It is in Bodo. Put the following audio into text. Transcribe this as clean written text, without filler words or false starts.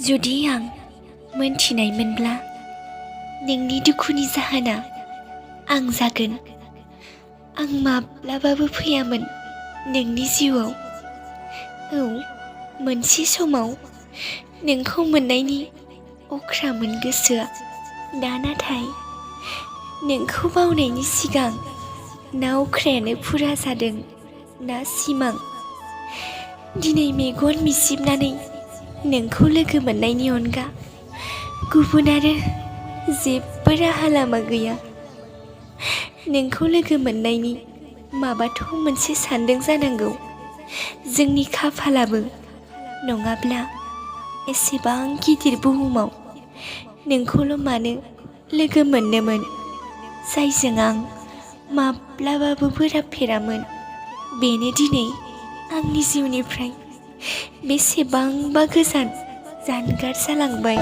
जुदि आं मोनथिनायमोनब्ला नोंनि दुखुनि जाहोना आं जागोन, आं माब्लाबाबो फैयामोन नोंनि जिउआव। औ, मोनसे समाव नोंखौ मोननायनि अख्रामोन गोसोआ। दा नाथाय नोंखौ बावनायनि सिगां ना अख्रायानो फुरा जादों ना सिमां। दिनै मेगन मिसिबनानै नोंखौ लोगो मोननायनि अनगा गुबुन आरो जेबो राहा लामा गैया। नोंखौ लोगो मोननायनि माबाथ' मोनसे सानदों जानांगौ जोंनि खाफालाबो, नङाब्ला एसेबां गिदिर बुहुमाव नोंखौल' मानो लोगो मोननोमोन, जायजों आं माब्लाबाबो बोराबफेरामोन। बेनो दिनै आंनि जिउनिफ्राय बेसेबांबा गोजान जानगार जालांबाय।